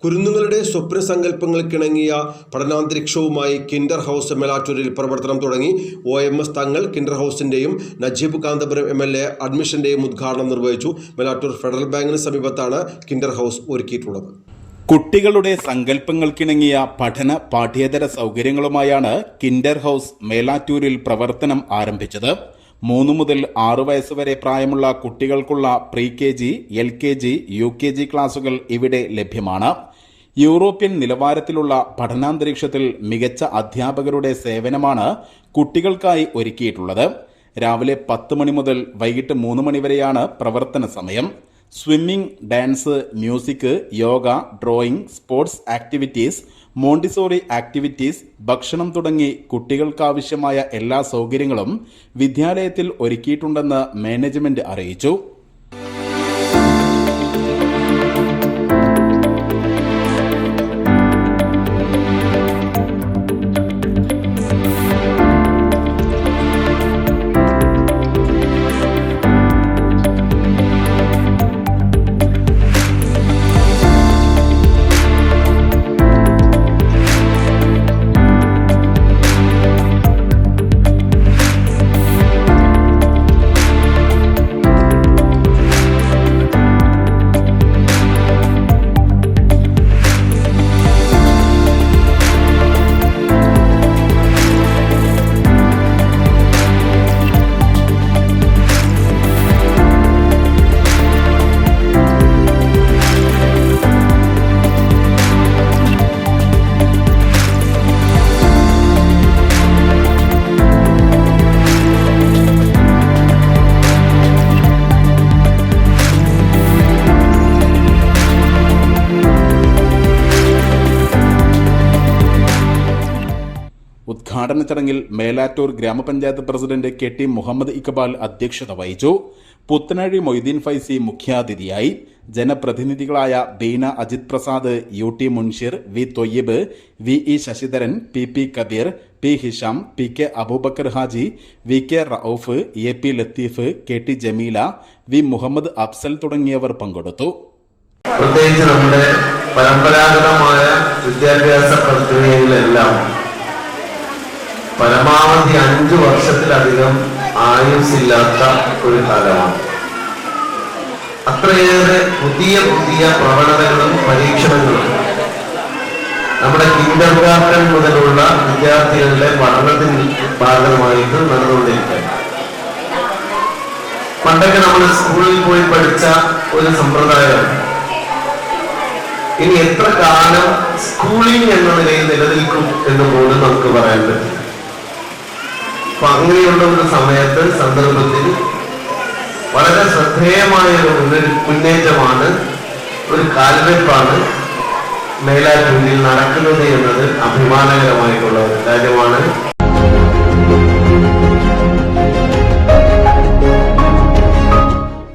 കുരുന്നുകളുടെ സ്വപ്ന സങ്കല്പങ്ങൾക്കിണങ്ങിയ പഠനാന്തരീക്ഷവുമായി Kinder house മേലാറ്റൂരിൽ പ്രവർത്തനം തുടങ്ങി. OMS തങ്ങൾ Kinder ഹൗസിന്റെയും Najeeb Kanthapuram MLA അഡ്മിഷന്റെയും ഉദ്ഘാടനം നിർവഹിച്ചു. മേലാറ്റൂർ ഫെഡറൽ ബാങ്കിന് സമീപത്താണ് കിൻഡർ ഹൗസ് ഒരുക്കിയിട്ടുള്ളത്. കുട്ടികളുടെ സങ്കല്പങ്ങൾക്കിണങ്ങിയ പഠന പാഠ്യേതര സൗകര്യങ്ങളുമായാണ് കിൻഡർ ഹൗസ് മേലാറ്റൂരിൽ പ്രവർത്തനം ആരംഭിച്ചത്. 3 മുതൽ 6 വയസ്സ് വരെ പ്രായമുള്ള കുട്ടികൾക്കുള്ള pre-KG, LKG, UKG ക്ലാസുകൾ ഇവിടെ ലഭ്യമാണ്. യൂറോപ്യൻ നിലവാരത്തിലുള്ള പഠനാന്തരീക്ഷത്തിൽ മികച്ച അധ്യാപകരുടെ സേവനമാണ് കുട്ടികൾക്കായി ഒരുക്കിയിട്ടുള്ളത്. രാവിലെ 10 മണി മുതൽ വൈകിട്ട് 3 മണി വരെയാണ് പ്രവർത്തന സമയം. Swimming, dance, music, yoga, drawing, sports activities, Montessori activities, ഭക്ഷണം തുടങ്ങി കുട്ടികൾക്കാവശ്യമായ എല്ലാ സൗകര്യങ്ങളും വിദ്യാലയത്തിൽ ഒരുക്കിയിട്ടുണ്ടെന്ന് മാനേജ്മെന്റ് അറിയിച്ചു. ഉദ്ഘാടന ചടങ്ങിൽ മേലാറ്റൂർ ഗ്രാമപഞ്ചായത്ത് പ്രസിഡന്റ് KT മുഹമ്മദ് ഇക്ബാൽ അധ്യക്ഷത വഹിച്ചു. പുത്തനഴി മൊയ്തീൻ ഫൈസി മുഖ്യാതിഥിയായി. ജനപ്രതിനിധികളായ Beena Ajith Prasad, UT Munshir, V Thoyyib, VE Sasidharan, PP Kabeer, P Hisham, PK Aboobacker Haji, VK Rauf, AP Latheef, KT Jameela, V Muhammad Afsal തുടങ്ങിയവർ പങ്കെടുത്തു. പ്രത്യേകിച്ച് നമ്മുടെ പരമ്പരാഗതമായ വിദ്യാഭ്യാസ പ്രക്രിയകളിലെല്ലാം പരമാവധി 5 വർഷത്തിലധികം ആയുസ്സില്ലാത്ത ഒരു കാലമാണ്. അത്രയേറെ പുതിയ പ്രവണതകളും പരീക്ഷണങ്ങളും നമ്മുടെ കിൻഡർ ഗാർട്ടൻ മുതലുള്ള വിദ്യാർത്ഥികളുടെ പഠനത്തിന് ഭാഗമായിട്ട് നടന്നുകൊണ്ടിരിക്കുക. പണ്ടൊക്കെ നമ്മൾ സ്കൂളിൽ പോയി പഠിച്ച ഒരു സമ്പ്രദായം ഇനി എത്ര കാലം സ്കൂളിംഗ് എന്ന നിലയിൽ നിലനിൽക്കും എന്ന് പോലും നമുക്ക് പറയാൻ പറ്റും. അപ്പൊ അങ്ങനെയുള്ള ഒരു സന്ദർഭത്തിൽ വളരെ ശ്രദ്ധേയമായ ഒരു മുന്നേറ്റമാണ്, ഒരു കാൽവെപ്പാണ് മേലാറ്റൂരിൽ നടക്കുന്നത് എന്നത് അഭിമാനകരമായ